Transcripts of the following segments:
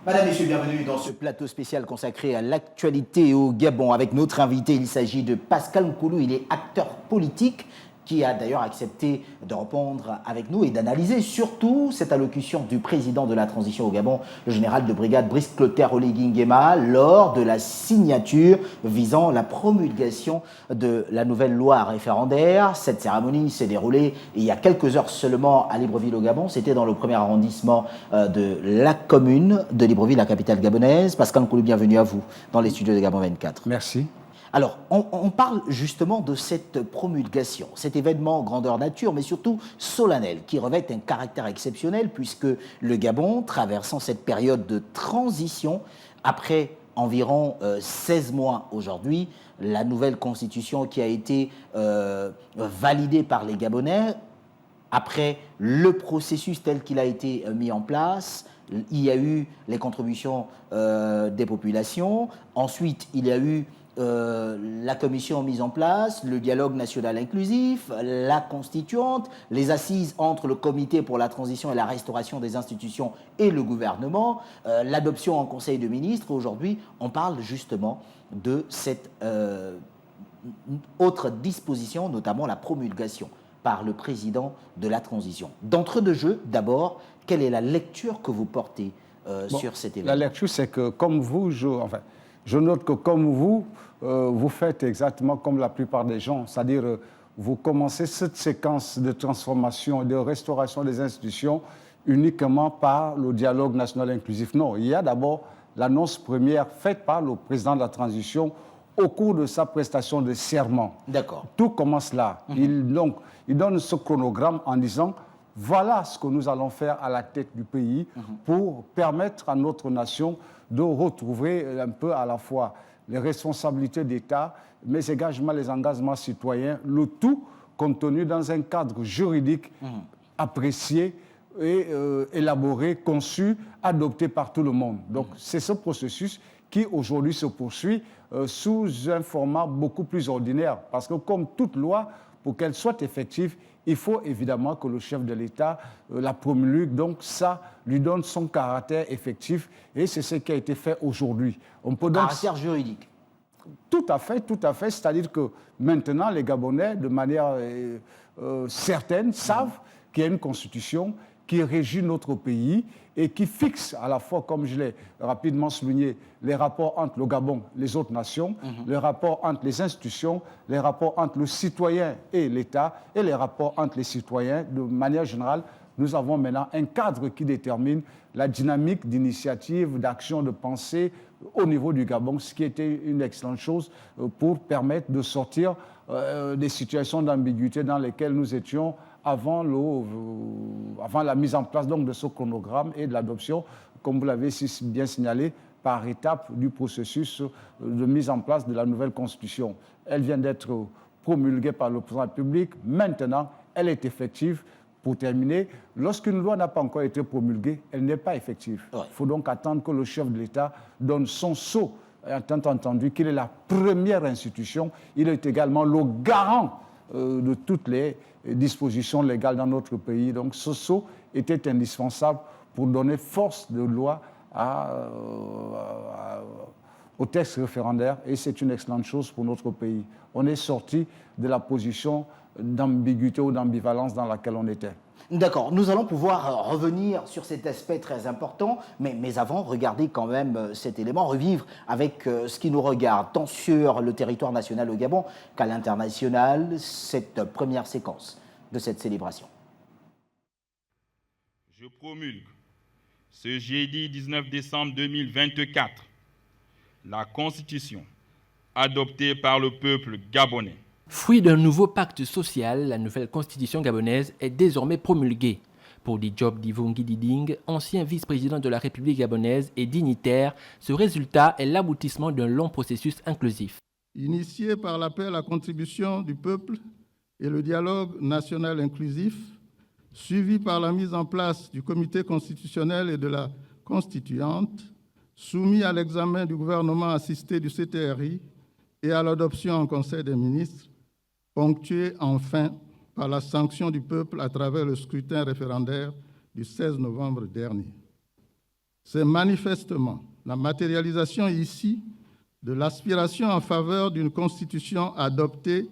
Madame, Messieurs, bienvenue dans ce plateau spécial consacré à l'actualité au Gabon. Avec notre invité, il s'agit de Pascal Nkoulou, il est acteur politique qui a d'ailleurs accepté de répondre avec nous et d'analyser surtout cette allocution du président de la transition au Gabon, le général de brigade Brice Clotaire Oligui Nguema, lors de la signature visant la promulgation de la nouvelle loi référendaire. Cette cérémonie s'est déroulée il y a quelques heures seulement à Libreville au Gabon. C'était dans le premier arrondissement de la commune de Libreville, la capitale gabonaise. Pascal Nkoulou, bienvenue à vous dans les studios de Gabon 24. Merci. Alors, on parle justement de cette promulgation, cet événement grandeur nature, mais surtout solennel, qui revêt un caractère exceptionnel, puisque le Gabon, traversant cette période de transition, après environ 16 mois aujourd'hui, la nouvelle constitution qui a été validée par les Gabonais, après le processus tel qu'il a été mis en place, il y a eu les contributions des populations, ensuite il y a eu la commission mise en place, le dialogue national inclusif, la constituante, les assises entre le comité pour la transition et la restauration des institutions et le gouvernement, l'adoption en conseil de ministres. Aujourd'hui, on parle justement de cette autre disposition, notamment la promulgation par le président de la transition. D'entre-deux jeux, d'abord, quelle est la lecture que vous portez sur cet événement? La lecture, c'est que comme vous, je note que comme vous, vous faites exactement comme la plupart des gens, c'est-à-dire vous commencez cette séquence de transformation et de restauration des institutions uniquement par le dialogue national inclusif. Non, il y a d'abord l'annonce première faite par le président de la transition au cours de sa prestation de serment. D'accord. Tout commence là. Il donne ce chronogramme en disant voilà ce que nous allons faire à la tête du pays pour permettre à notre nation de retrouver un peu à la fois les responsabilités d'État, mais également les engagements citoyens, le tout contenu dans un cadre juridique apprécié et élaboré, conçu, adopté par tout le monde. Donc c'est ce processus qui aujourd'hui se poursuit sous un format beaucoup plus ordinaire, parce que comme toute loi, pour qu'elle soit effective, il faut évidemment que le chef de l'État la promulgue, donc ça lui donne son caractère effectif, et c'est ce qui a été fait aujourd'hui. On peut donc... Caractère juridique. Tout à fait, c'est-à-dire que maintenant les Gabonais, de manière certaine, savent qu'il y a une constitution qui régit notre pays et qui fixe à la fois, comme je l'ai rapidement souligné, les rapports entre le Gabon et les autres nations, les rapports entre les institutions, les rapports entre le citoyen et l'État et les rapports entre les citoyens. De manière générale, nous avons maintenant un cadre qui détermine la dynamique d'initiative, d'action, de pensée au niveau du Gabon, ce qui était une excellente chose pour permettre de sortir des situations d'ambiguïté dans lesquelles nous étions avant la mise en place donc, de ce chronogramme et de l'adoption, comme vous l'avez bien signalé, par étapes du processus de mise en place de la nouvelle Constitution. Elle vient d'être promulguée par le président de la République. Maintenant, elle est effective. Pour terminer, lorsqu'une loi n'a pas encore été promulguée, elle n'est pas effective. Il faut donc attendre que le chef de l'État donne son sceau, étant entendu qu'il est la première institution. Il est également le garant de toutes les dispositions légales dans notre pays. Donc ce sceau était indispensable pour donner force de loi au texte référendaire, et c'est une excellente chose pour notre pays. On est sorti de la position d'ambiguïté ou d'ambivalence dans laquelle on était. D'accord, nous allons pouvoir revenir sur cet aspect très important, mais avant, regardez quand même cet élément, revivre avec ce qui nous regarde, tant sur le territoire national au Gabon qu'à l'international, cette première séquence de cette célébration. Je promulgue ce jeudi 19 décembre 2024 la Constitution adoptée par le peuple gabonais. Fruit d'un nouveau pacte social, la nouvelle constitution gabonaise est désormais promulguée. Pour Diop Divongi Diding, ancien vice-président de la République gabonaise et dignitaire, ce résultat est l'aboutissement d'un long processus inclusif. Initié par l'appel à la contribution du peuple et le dialogue national inclusif, suivi par la mise en place du comité constitutionnel et de la constituante, soumis à l'examen du gouvernement assisté du CTRI et à l'adoption en Conseil des ministres, ponctué enfin par la sanction du peuple à travers le scrutin référendaire du 16 novembre dernier. C'est manifestement la matérialisation ici de l'aspiration en faveur d'une constitution adoptée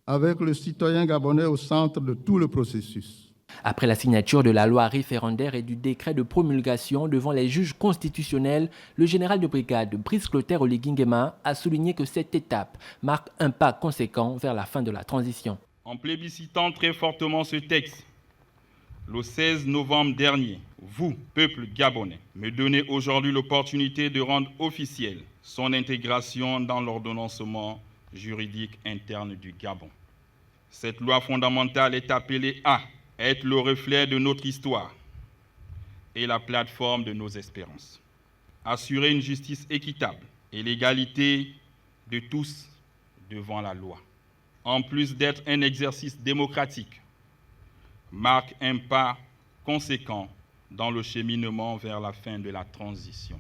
avec le citoyen gabonais au centre de tout le processus. Après la signature de la loi référendaire et du décret de promulgation devant les juges constitutionnels, le général de brigade Brice Clotaire Oligui Nguema a souligné que cette étape marque un pas conséquent vers la fin de la transition. En plébiscitant très fortement ce texte, le 16 novembre dernier, vous, peuple gabonais, me donnez aujourd'hui l'opportunité de rendre officielle son intégration dans l'ordonnancement juridique interne du Gabon. Cette loi fondamentale est appelée à être le reflet de notre histoire et la plateforme de nos espérances. Assurer une justice équitable et l'égalité de tous devant la loi, en plus d'être un exercice démocratique, marque un pas conséquent dans le cheminement vers la fin de la transition.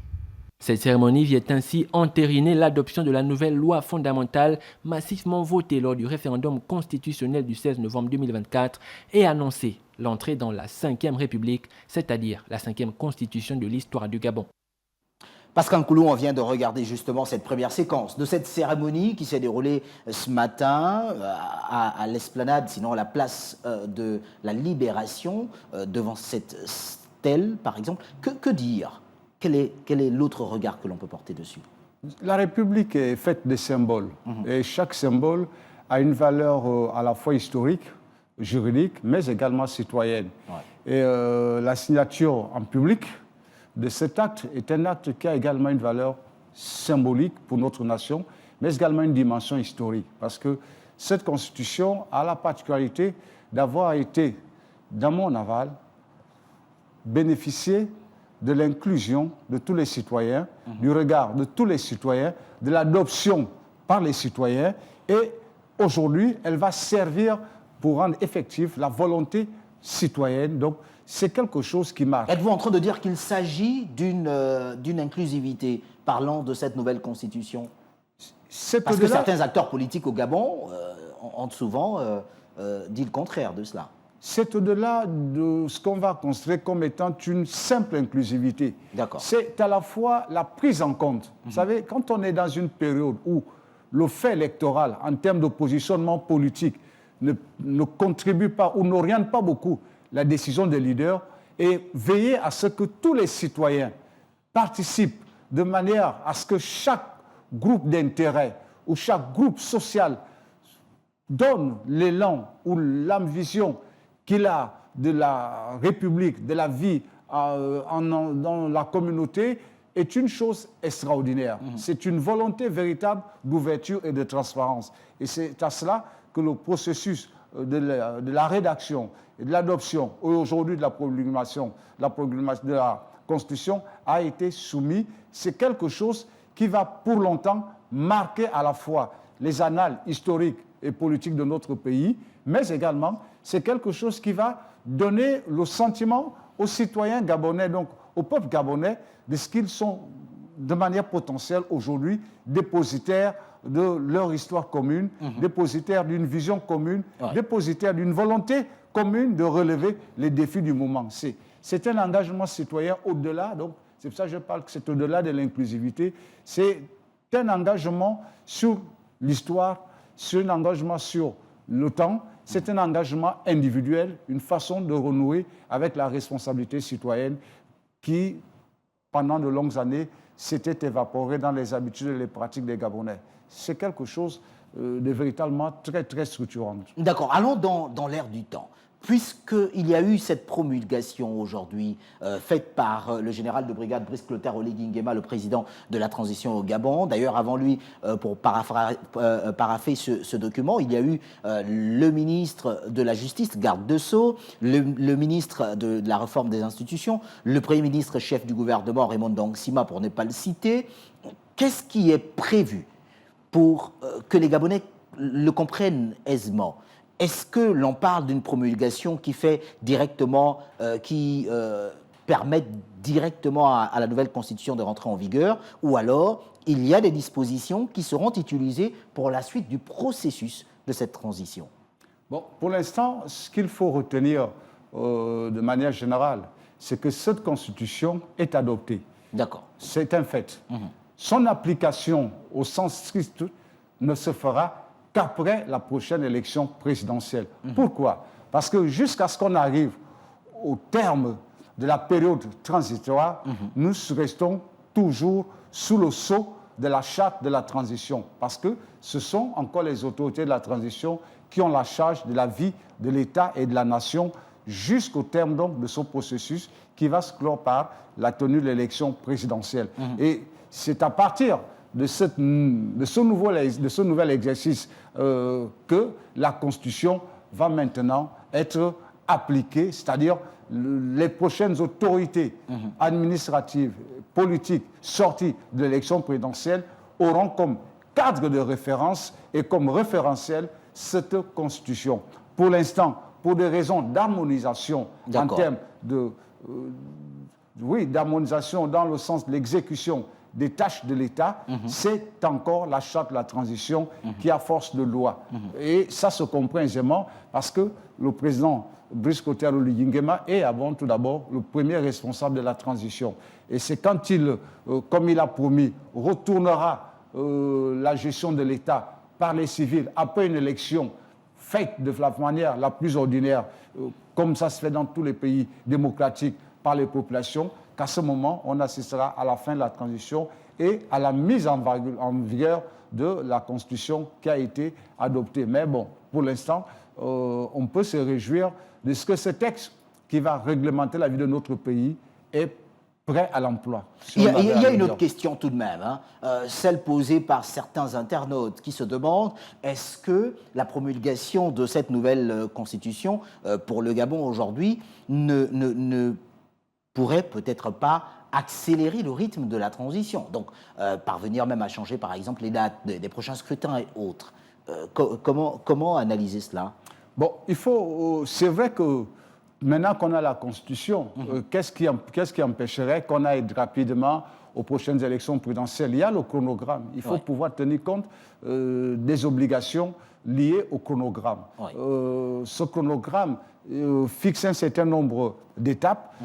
Cette cérémonie vient ainsi entériner l'adoption de la nouvelle loi fondamentale massivement votée lors du référendum constitutionnel du 16 novembre 2024 et annoncer l'entrée dans la 5e République, c'est-à-dire la 5e constitution de l'histoire du Gabon. Pascal Nkoulou, on vient de regarder justement cette première séquence de cette cérémonie qui s'est déroulée ce matin à l'esplanade, sinon à la place de la Libération, devant cette stèle par exemple. Que dire ? Quel est l'autre regard que l'on peut porter dessus? La République est faite de symboles et chaque symbole a une valeur à la fois historique, juridique, mais également citoyenne. Ouais. Et la signature en public de cet acte est un acte qui a également une valeur symbolique pour notre nation, mais également une dimension historique, parce que cette Constitution a la particularité d'avoir été, dans mon aval, bénéficiée de l'inclusion de tous les citoyens, du regard de tous les citoyens, de l'adoption par les citoyens. Et aujourd'hui, elle va servir pour rendre effective la volonté citoyenne. Donc, c'est quelque chose qui marche. Êtes-vous en train de dire qu'il s'agit d'une inclusivité, parlant de cette nouvelle constitution? Parce que certains acteurs politiques au Gabon ont souvent dit le contraire de cela. C'est au-delà de ce qu'on va considérer comme étant une simple inclusivité. C'est à la fois la prise en compte. Vous savez, quand on est dans une période où le fait électoral, en termes de positionnement politique, ne contribue pas ou n'oriente pas beaucoup la décision des leaders, et veiller à ce que tous les citoyens participent de manière à ce que chaque groupe d'intérêt ou chaque groupe social donne l'élan ou l'ambition qu'il a de la République, de la vie dans la communauté, est une chose extraordinaire. C'est une volonté véritable d'ouverture et de transparence. Et c'est à cela que le processus de la rédaction et de l'adoption, aujourd'hui de la promulgation de la Constitution, a été soumis. C'est quelque chose qui va pour longtemps marquer à la fois les annales historiques et politiques de notre pays, mais également c'est quelque chose qui va donner le sentiment aux citoyens gabonais, donc au peuple gabonais, de ce qu'ils sont de manière potentielle aujourd'hui dépositaires de leur histoire commune, dépositaires d'une vision commune, dépositaires d'une volonté commune de relever les défis du moment. C'est un engagement citoyen au-delà, donc c'est pour ça que je parle que c'est au-delà de l'inclusivité, c'est un engagement sur l'histoire, c'est un engagement sur le temps, c'est un engagement individuel, une façon de renouer avec la responsabilité citoyenne qui, pendant de longues années, s'était évaporée dans les habitudes et les pratiques des Gabonais. C'est quelque chose de véritablement très, très structurant. D'accord. Allons dans l'ère du temps. Puisqu'il y a eu cette promulgation aujourd'hui faite par le général de brigade Brice Clotaire Oligui Nguema, le président de la transition au Gabon. D'ailleurs, avant lui, pour parapher ce document, il y a eu le ministre de la Justice, garde de Sceaux, le ministre de la Réforme des institutions, le Premier ministre chef du gouvernement, Raymond Dangsima, pour ne pas le citer. Qu'est-ce qui est prévu pour que les Gabonais le comprennent aisément? Est-ce que l'on parle d'une promulgation qui fait directement, permet directement à la nouvelle constitution de rentrer en vigueur, ou alors il y a des dispositions qui seront utilisées pour la suite du processus de cette transition? Bon, pour l'instant, ce qu'il faut retenir de manière générale, c'est que cette constitution est adoptée. D'accord. C'est un fait. Son application au sens strict ne se fera qu'après la prochaine élection présidentielle. Pourquoi? Parce que jusqu'à ce qu'on arrive au terme de la période transitoire, nous restons toujours sous le sceau de la charte de la transition, parce que ce sont encore les autorités de la transition qui ont la charge de la vie de l'État et de la nation jusqu'au terme donc de ce processus qui va se clore par la tenue de l'élection présidentielle. Et c'est à partir de ce nouvel exercice que la Constitution va maintenant être appliquée, c'est-à-dire les prochaines autorités administratives, politiques sorties de l'élection présidentielle auront comme cadre de référence et comme référentiel cette Constitution. Pour l'instant, pour des raisons d'harmonisation en termes d'harmonisation dans le sens de l'exécution des tâches de l'État, c'est encore la charte de la transition qui a force de loi. Et ça se comprend aisément parce que le président Brice Clotaire Oligui Nguema est tout d'abord le premier responsable de la transition. Et c'est quand il, comme il a promis, retournera la gestion de l'État par les civils après une élection faite de la manière la plus ordinaire, comme ça se fait dans tous les pays démocratiques par les populations, qu'à ce moment, on assistera à la fin de la transition et à la mise en vigueur de la Constitution qui a été adoptée. Mais bon, pour l'instant, on peut se réjouir de ce que ce texte qui va réglementer la vie de notre pays est prêt à l'emploi. Il y a une autre question tout de même, celle posée par certains internautes qui se demandent est-ce que la promulgation de cette nouvelle constitution pour le Gabon aujourd'hui ne pourrait peut-être pas accélérer le rythme de la transition, donc parvenir même à changer par exemple les dates des prochains scrutins et autres. Comment analyser cela? Bon, c'est vrai que maintenant qu'on a la Constitution, qu'est-ce qui empêcherait qu'on aille rapidement aux prochaines élections présidentielles? Il y a le chronogramme. Il faut pouvoir tenir compte des obligations liées au chronogramme. Ce chronogramme fixe un certain nombre d'étapes.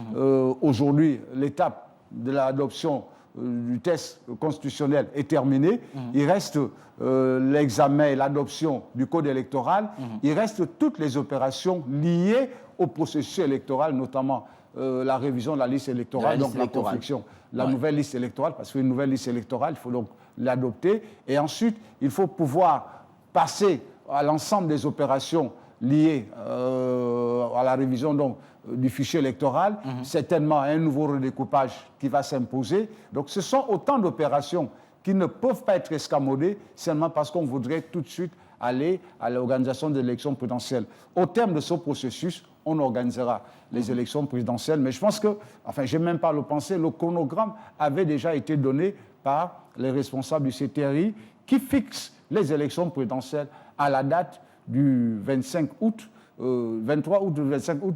Aujourd'hui, l'étape de l'adoption du texte constitutionnel est terminée. Il reste l'examen et l'adoption du code électoral. Il reste toutes les opérations liées au processus électoral, notamment la révision de la liste électorale, donc la confection, la nouvelle liste électorale, parce qu'une nouvelle liste électorale, il faut donc l'adopter. Et ensuite, il faut pouvoir passer à l'ensemble des opérations liées à la révision donc, du fichier électoral, certainement un nouveau redécoupage qui va s'imposer. Donc ce sont autant d'opérations qui ne peuvent pas être escamoudées seulement parce qu'on voudrait tout de suite aller à l'organisation de l'élection présidentielle. Au terme de ce processus, on organisera les élections présidentielles. Mais je pense que, enfin, je n'ai même pas à le penser, le chronogramme avait déjà été donné par les responsables du CTRI qui fixent les élections présidentielles à la date du 25 août, 23 août, 25 août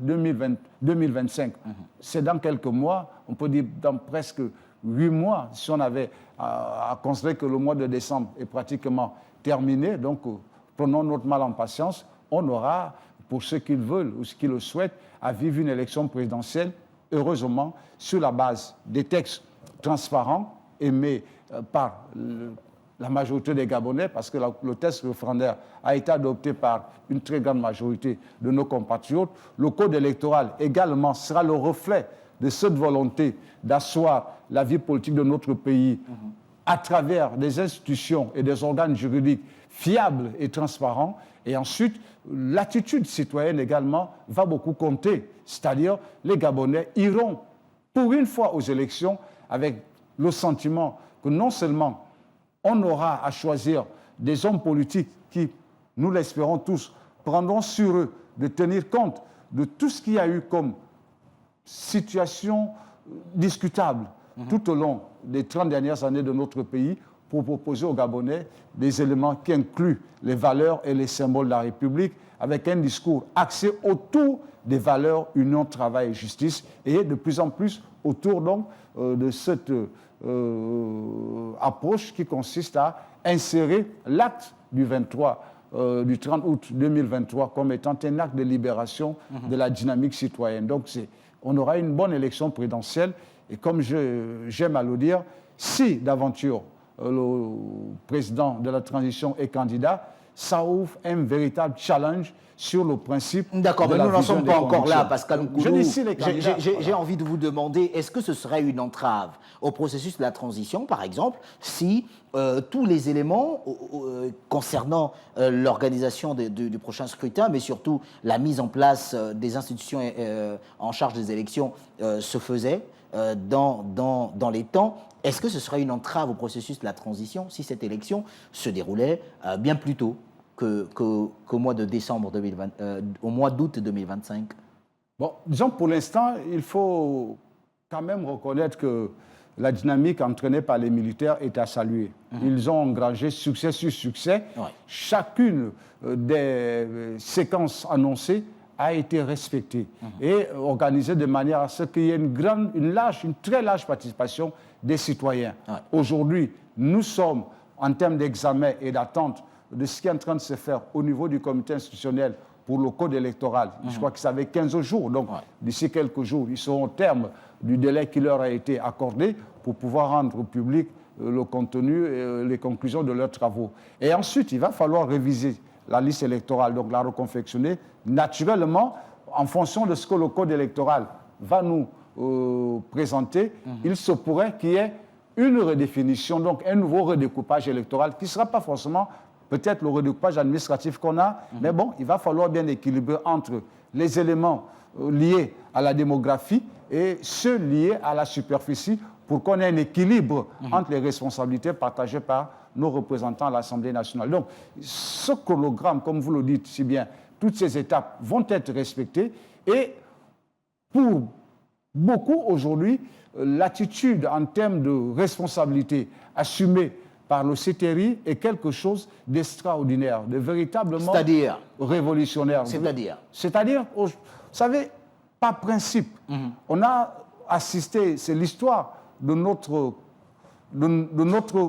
2025. C'est dans quelques mois, on peut dire dans presque 8 mois, si on avait à considérer que le mois de décembre est pratiquement terminé. Donc, prenons notre mal en patience. On aura, pour ceux qui le veulent ou ceux qui le souhaitent, à vivre une élection présidentielle, heureusement, sur la base des textes transparents aimés par la majorité des Gabonais, parce que le texte référendaire a été adopté par une très grande majorité de nos compatriotes. Le code électoral également sera le reflet de cette volonté d'asseoir la vie politique de notre pays à travers des institutions et des organes juridiques fiables et transparents. Et ensuite, l'attitude citoyenne également va beaucoup compter. C'est-à-dire, les Gabonais iront pour une fois aux élections avec le sentiment que non seulement on aura à choisir des hommes politiques qui, nous l'espérons tous, prendront sur eux de tenir compte de tout ce qu'il y a eu comme situation discutable tout au long des 30 dernières années de notre pays pour proposer aux Gabonais des éléments qui incluent les valeurs et les symboles de la République avec un discours axé autour des valeurs union, travail et justice et de plus en plus autour donc de cette approche qui consiste à insérer l'acte du 30 août 2023 comme étant un acte de libération de la dynamique citoyenne. Donc on aura une bonne élection présidentielle Et comme j'aime à le dire, si d'aventure le président de la transition est candidat, ça ouvre un véritable challenge sur le principe de la vision. D'accord, mais nous n'en sommes pas encore là, Pascal Nkoulou. Je dis si les candidats. J'ai envie de vous demander, est-ce que ce serait une entrave au processus de la transition, par exemple, si tous les éléments concernant l'organisation du prochain scrutin, mais surtout la mise en place des institutions en charge des élections se faisaient dans les temps? Est-ce que ce serait une entrave au processus de la transition si cette élection se déroulait bien plus tôt qu'au mois de décembre 2020, au mois d'août 2025? Bon, disons pour l'instant, il faut quand même reconnaître que la dynamique entraînée par les militaires est à saluer. Ils ont engrangé succès sur succès. Ouais. Chacune des séquences annoncées a été respectée et organisée de manière à ce qu'il y ait une très large participation des citoyens. Ouais. Aujourd'hui, nous sommes, en termes d'examen et d'attente de ce qui est en train de se faire au niveau du comité institutionnel pour le code électoral. Je crois que ça avait 15 jours. Donc, d'ici quelques jours, ils seront au terme du délai qui leur a été accordé pour pouvoir rendre public le contenu et les conclusions de leurs travaux. Et ensuite, il va falloir réviser la liste électorale, donc la reconfectionner naturellement en fonction de ce que le code électoral va nous présenter. Il se pourrait qu'il y ait une redéfinition, donc un nouveau redécoupage électoral qui ne sera pas forcément peut-être le redécoupage administratif qu'on a, mais bon, il va falloir bien équilibrer entre les éléments liés à la démographie et ceux liés à la superficie pour qu'on ait un équilibre entre les responsabilités partagées par nos représentants à l'Assemblée nationale. Donc, ce chronogramme, comme vous le dites si bien, toutes ces étapes vont être respectées et pour beaucoup aujourd'hui, l'attitude en termes de responsabilité assumée par le CTRI est quelque chose d'extraordinaire, de véritablement révolutionnaire. C'est-à-dire, vous savez, par principe, on a assisté, c'est l'histoire de notre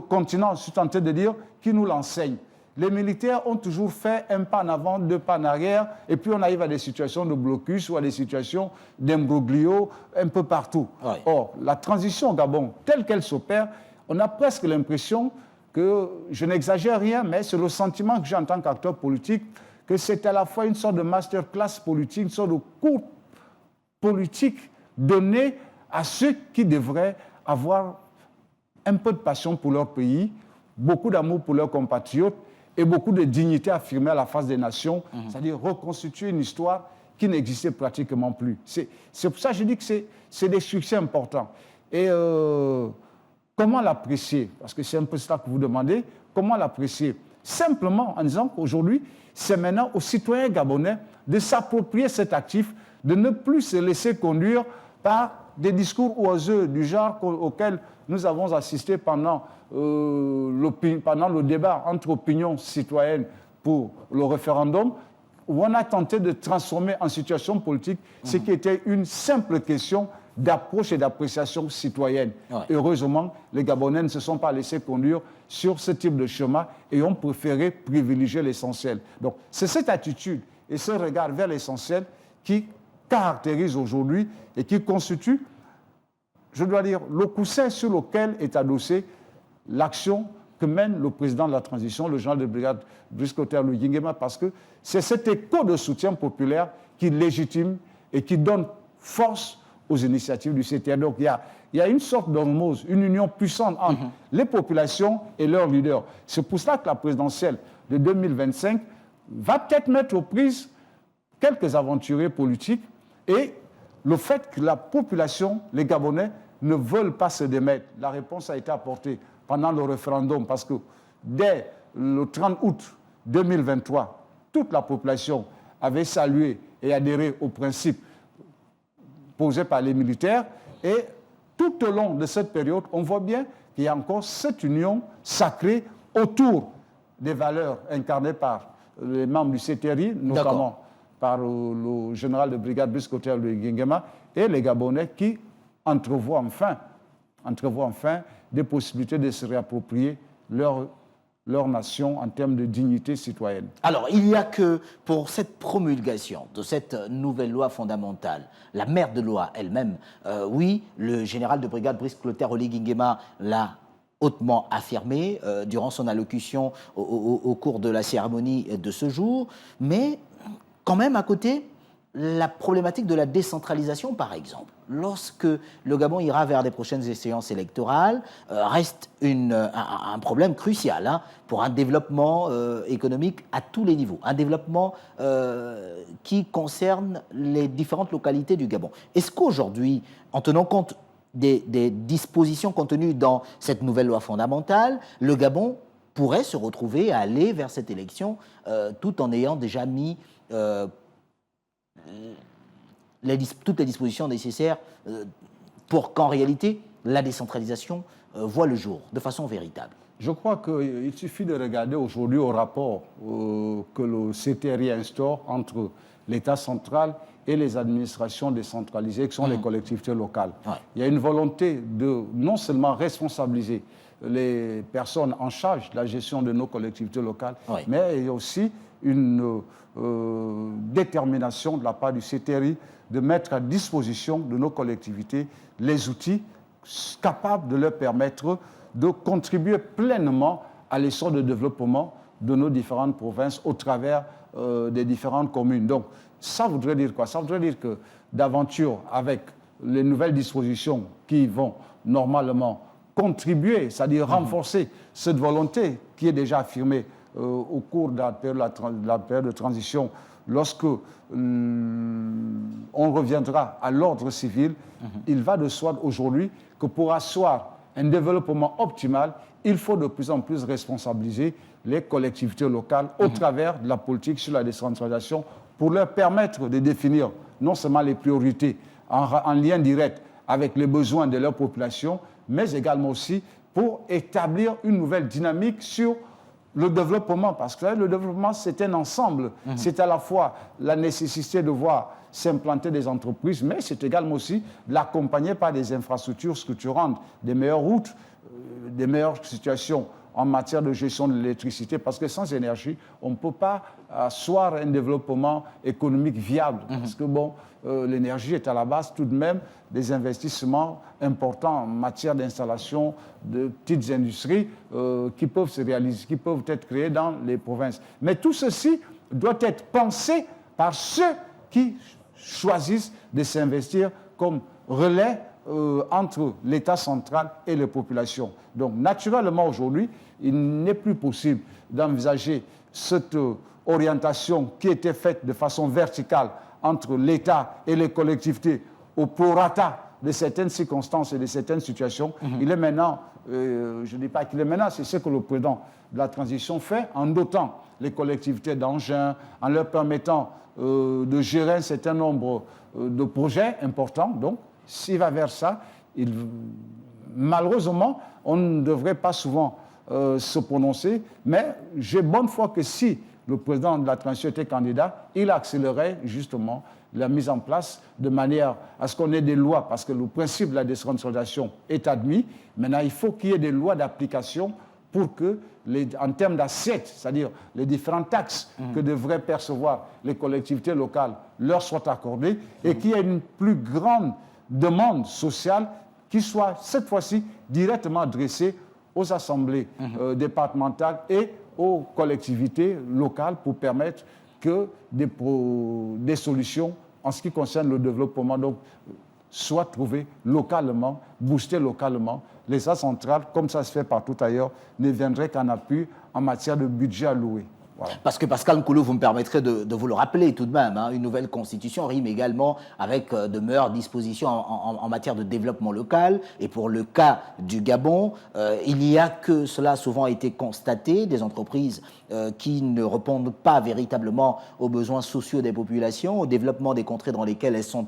continent, je suis tenté de dire, qui nous l'enseigne. Les militaires ont toujours fait un pas en avant, deux pas en arrière, et puis on arrive à des situations de blocus ou à des situations d'imbroglio un peu partout. Ouais. Or, la transition au Gabon, telle qu'elle s'opère, on a presque l'impression que, je n'exagère rien, mais c'est le sentiment que j'ai en tant qu'acteur politique, que c'est à la fois une sorte de masterclass politique, une sorte de cours politique donné à ceux qui devraient avoir un peu de passion pour leur pays, beaucoup d'amour pour leurs compatriotes et beaucoup de dignité affirmée à la face des nations, c'est-à-dire reconstituer une histoire qui n'existait pratiquement plus. C'est pour ça que je dis que c'est des succès importants. Et comment l'apprécier? Parce que c'est un peu ça que vous demandez. Comment l'apprécier? Simplement en disant qu'aujourd'hui, c'est maintenant aux citoyens gabonais de s'approprier cet actif, de ne plus se laisser conduire par des discours oiseux du genre auquel nous avons assisté pendant le débat entre opinions citoyennes pour le référendum, où on a tenté de transformer en situation politique ce qui était une simple question d'approche et d'appréciation citoyenne. Ouais. Heureusement, les Gabonais ne se sont pas laissés conduire sur ce type de chemin et ont préféré privilégier l'essentiel. Donc, c'est cette attitude et ce regard vers l'essentiel qui caractérise aujourd'hui et qui constitue, je dois dire, le coussin sur lequel est adossée l'action que mène le président de la transition, le général de brigade Brice Clotaire Nguema, parce que c'est cet écho de soutien populaire qui légitime et qui donne force aux initiatives du CTR. Donc il y a une sorte d'osmose, une union puissante entre les populations et leurs leaders. C'est pour cela que la présidentielle de 2025 va peut-être mettre aux prises quelques aventuriers politiques et le fait que la population, les Gabonais, ne veulent pas se démettre. La réponse a été apportée pendant le référendum parce que dès le 30 août 2023, toute la population avait salué et adhéré aux principes posés par les militaires et tout au long de cette période, on voit bien qu'il y a encore cette union sacrée autour des valeurs incarnées par les membres du CTRI, notamment par le général de brigade Brice Clotaire Nguema et les Gabonais qui entrevoient enfin des possibilités de se réapproprier leur leur nation en termes de dignité citoyenne. Alors, il n'y a que pour cette promulgation de cette nouvelle loi fondamentale, la mère de loi elle-même, oui, le général de brigade Brice Clotaire Oligui Nguema l'a hautement affirmé durant son allocution au cours de la cérémonie de ce jour, mais quand même à côté, la problématique de la décentralisation, par exemple, lorsque le Gabon ira vers des prochaines échéances électorales, reste un problème crucial pour un développement économique à tous les niveaux, un développement qui concerne les différentes localités du Gabon. Est-ce qu'aujourd'hui, en tenant compte des dispositions contenues dans cette nouvelle loi fondamentale, le Gabon pourrait se retrouver à aller vers cette élection tout en ayant déjà mis toutes les dispositions nécessaires pour qu'en réalité, la décentralisation voit le jour de façon véritable? Je crois qu'il suffit de regarder aujourd'hui au rapport que le CTRI instaure entre l'État central et les administrations décentralisées, qui sont les collectivités locales. Ouais. Il y a une volonté de non seulement responsabiliser les personnes en charge de la gestion de nos collectivités locales, ouais, mais il y a aussi une détermination de la part du CTRI de mettre à disposition de nos collectivités les outils capables de leur permettre de contribuer pleinement à l'essor de développement de nos différentes provinces au travers des différentes communes. Donc, ça voudrait dire quoi? Ça voudrait dire que d'aventure, avec les nouvelles dispositions qui vont normalement contribuer, c'est-à-dire renforcer cette volonté qui est déjà affirmée au cours de la période de transition, lorsque on reviendra à l'ordre civil, il va de soi aujourd'hui que pour asseoir un développement optimal, il faut de plus en plus responsabiliser les collectivités locales au travers de la politique sur la décentralisation pour leur permettre de définir non seulement les priorités en lien direct avec les besoins de leur population, mais également aussi pour établir une nouvelle dynamique sur le développement, parce que le développement, c'est un ensemble. C'est à la fois la nécessité de voir s'implanter des entreprises, mais c'est également aussi de l'accompagner par des infrastructures structurantes, des meilleures routes, des meilleures situations en matière de gestion de l'électricité, parce que sans énergie, on ne peut pas asseoir un développement économique viable, parce que bon, l'énergie est à la base tout de même des investissements importants en matière d'installation de petites industries qui peuvent se réaliser, qui peuvent être créées dans les provinces. Mais tout ceci doit être pensé par ceux qui choisissent de s'investir comme relais entre l'État central et les populations. Donc, naturellement, aujourd'hui, il n'est plus possible d'envisager cette orientation qui était faite de façon verticale entre l'État et les collectivités au prorata de certaines circonstances et de certaines situations. Il est maintenant, je ne dis pas qu'il est maintenant, c'est ce que le président de la transition fait en dotant les collectivités d'engins, en leur permettant de gérer un certain nombre de projets importants. Donc, s'il va vers ça, malheureusement, on ne devrait pas souvent se prononcer, mais j'ai bonne foi que si le président de la transition était candidat, il accélérerait justement la mise en place de manière à ce qu'on ait des lois, parce que le principe de la décentralisation est admis. Maintenant, il faut qu'il y ait des lois d'application pour que, en termes d'assiette, c'est-à-dire les différentes taxes que devraient percevoir les collectivités locales, leur soient accordées et qu'il y ait une plus grande demande sociale qui soit cette fois-ci directement adressée aux assemblées départementales et aux collectivités locales pour permettre que des solutions en ce qui concerne le développement donc, soient trouvées localement, boostées localement. L'État central, comme ça se fait partout ailleurs, ne viendrait qu'en appui en matière de budget alloué. Voilà. Parce que Pascal Nkoulou, vous me permettrez de vous le rappeler tout de même, une nouvelle constitution rime également avec de meilleures dispositions en matière de développement local. Et pour le cas du Gabon, il y a que cela a souvent été constaté, des entreprises qui ne répondent pas véritablement aux besoins sociaux des populations, au développement des contrées dans lesquelles elles sont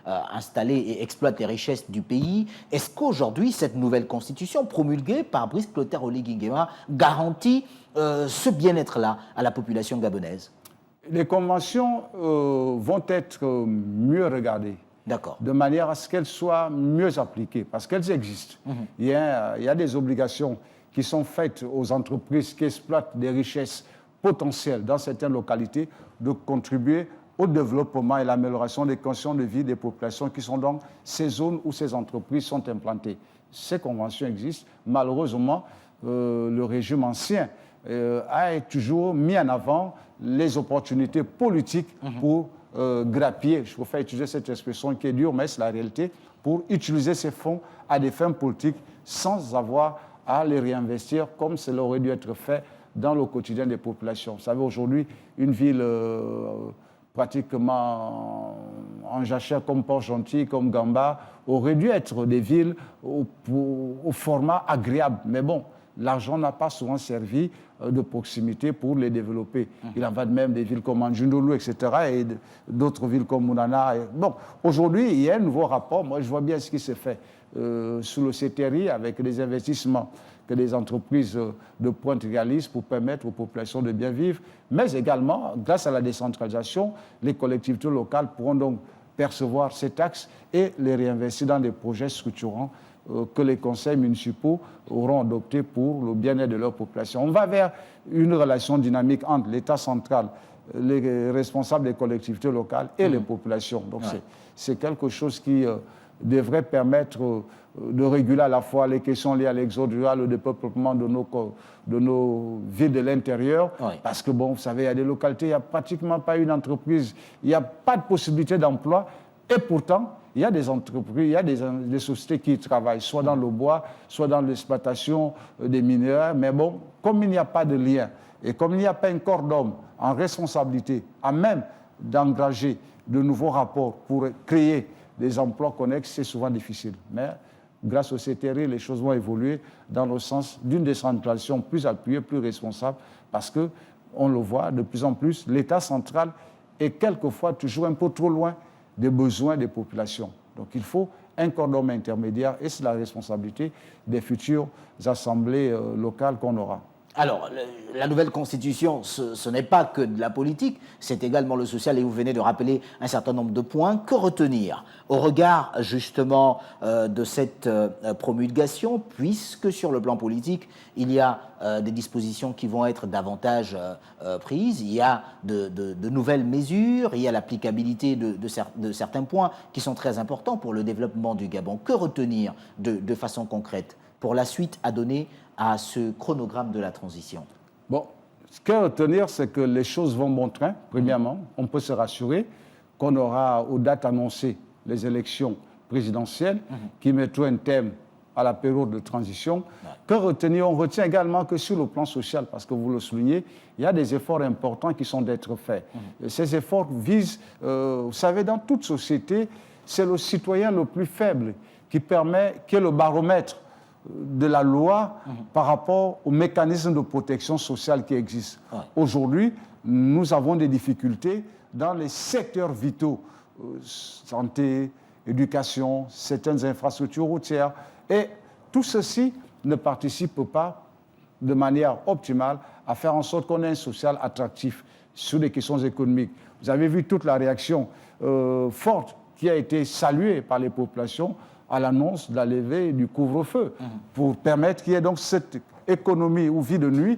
installées et exploitent les richesses du pays. Est-ce qu'aujourd'hui, cette nouvelle constitution promulguée par Brice Clotaire Oligui Nguema garantit ce bien-être-là à la population gabonaise? Les conventions vont être mieux regardées. D'accord. De manière à ce qu'elles soient mieux appliquées, parce qu'elles existent. Il y a des obligations qui sont faites aux entreprises qui exploitent des richesses potentielles dans certaines localités, de contribuer au développement et l'amélioration des conditions de vie des populations qui sont dans ces zones où ces entreprises sont implantées. Ces conventions existent. Malheureusement, le régime ancien a toujours mis en avant les opportunités politiques pour grappiller, je préfère utiliser cette expression qui est dure, mais c'est la réalité, pour utiliser ces fonds à des fins politiques sans avoir à les réinvestir comme cela aurait dû être fait dans le quotidien des populations. Vous savez, aujourd'hui, une ville pratiquement en jachère comme Port-Gentil, comme Gamba, aurait dû être des villes au format agréable. Mais bon, l'argent n'a pas souvent servi de proximité pour les développer. Il en va de même des villes comme Anjundulu, etc., et d'autres villes comme Mounana. Bon, aujourd'hui, il y a un nouveau rapport. Moi, je vois bien ce qui s'est fait sous le CTRI avec les investissements que les entreprises de pointe réalisent pour permettre aux populations de bien vivre. Mais également, grâce à la décentralisation, les collectivités locales pourront donc percevoir ces taxes et les réinvestir dans des projets structurants que les conseils municipaux auront adoptés pour le bien-être de leur population. On va vers une relation dynamique entre l'État central, les responsables des collectivités locales et les populations. Donc c'est quelque chose qui devrait permettre de réguler à la fois les questions liées à l'exode rural, au dépeuplement de nos villes de l'intérieur. Parce que, bon, vous savez, il y a des localités, il n'y a pratiquement pas une entreprise, il n'y a pas de possibilité d'emploi. Et pourtant, il y a des entreprises, il y a des sociétés qui travaillent, soit dans le bois, soit dans l'exploitation des minéraux. Mais bon, comme il n'y a pas de lien et comme il n'y a pas un corps d'hommes en responsabilité, à même d'engager de nouveaux rapports pour créer des emplois connexes, c'est souvent difficile. Mais grâce au CTRI, les choses vont évoluer dans le sens d'une décentralisation plus appuyée, plus responsable, parce qu'on le voit de plus en plus, l'État central est quelquefois toujours un peu trop loin des besoins des populations. Donc il faut un corps d'hommes intermédiaire et c'est la responsabilité des futures assemblées locales qu'on aura. Alors, la nouvelle constitution, ce n'est pas que de la politique, c'est également le social et vous venez de rappeler un certain nombre de points. Que retenir au regard justement de cette promulgation, puisque sur le plan politique, il y a des dispositions qui vont être davantage prises, il y a de nouvelles mesures, il y a l'applicabilité de certains points qui sont très importants pour le développement du Gabon. Que retenir de façon concrète pour la suite à donner à ce chronogramme de la transition? Bon, ce qu'il y a à retenir, c'est que les choses vont bon train, premièrement. On peut se rassurer qu'on aura, aux dates annoncées, les élections présidentielles qui mettront un thème à la période de transition. Que retenir? On retient également que sur le plan social, parce que vous le soulignez, il y a des efforts importants qui sont d'être faits. Ces efforts visent, vous savez, dans toute société, c'est le citoyen le plus faible qui est le baromètre de la loi par rapport aux mécanismes de protection sociale qui existent. Aujourd'hui, nous avons des difficultés dans les secteurs vitaux, santé, éducation, certaines infrastructures routières, et tout ceci ne participe pas de manière optimale à faire en sorte qu'on ait un social attractif sur les questions économiques. Vous avez vu toute la réaction forte qui a été saluée par les populations à l'annonce de la levée du couvre-feu, pour permettre qu'il y ait donc cette économie ou vie de nuit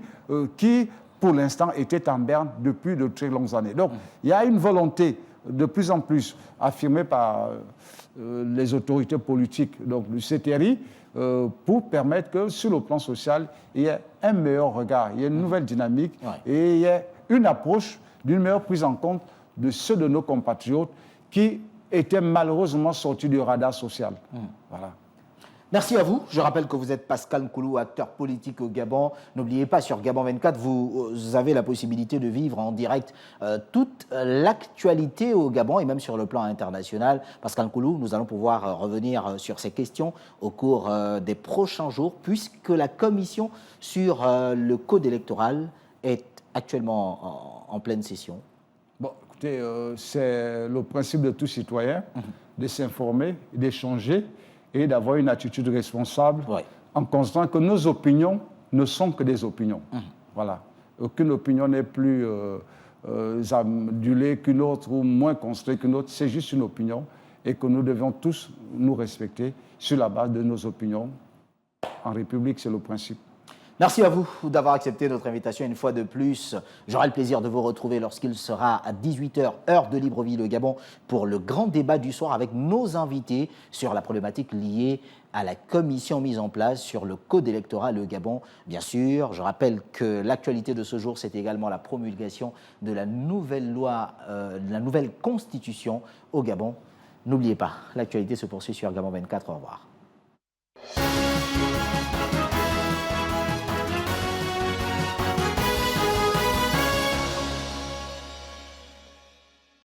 qui, pour l'instant, était en berne depuis de très longues années. Donc, il y a une volonté de plus en plus affirmée par les autorités politiques donc, du CTRI pour permettre que, sur le plan social, il y ait un meilleur regard, il y ait une nouvelle dynamique et il y ait une approche d'une meilleure prise en compte de ceux de nos compatriotes qui étaient malheureusement sortis du radar social. Voilà. Merci à vous. Je rappelle que vous êtes Pascal Nkoulou, acteur politique au Gabon. N'oubliez pas, sur Gabon 24, vous avez la possibilité de vivre en direct toute l'actualité au Gabon et même sur le plan international. Pascal Nkoulou, nous allons pouvoir revenir sur ces questions au cours des prochains jours, puisque la commission sur le code électoral est actuellement en pleine session. Bon, écoutez, c'est le principe de tout citoyen de s'informer, d'échanger et d'avoir une attitude responsable en constatant que nos opinions ne sont que des opinions. Voilà. Aucune opinion n'est plus adulée qu'une autre ou moins construite qu'une autre. C'est juste une opinion et que nous devons tous nous respecter sur la base de nos opinions. En République, c'est le principe. Merci à vous d'avoir accepté notre invitation une fois de plus. J'aurai le plaisir de vous retrouver lorsqu'il sera à 18h, heure de Libreville, le Gabon, pour le grand débat du soir avec nos invités sur la problématique liée à la commission mise en place sur le code électoral le Gabon. Bien sûr, je rappelle que l'actualité de ce jour, c'est également la promulgation de la nouvelle loi, de la nouvelle constitution au Gabon. N'oubliez pas, l'actualité se poursuit sur Gabon 24. Au revoir.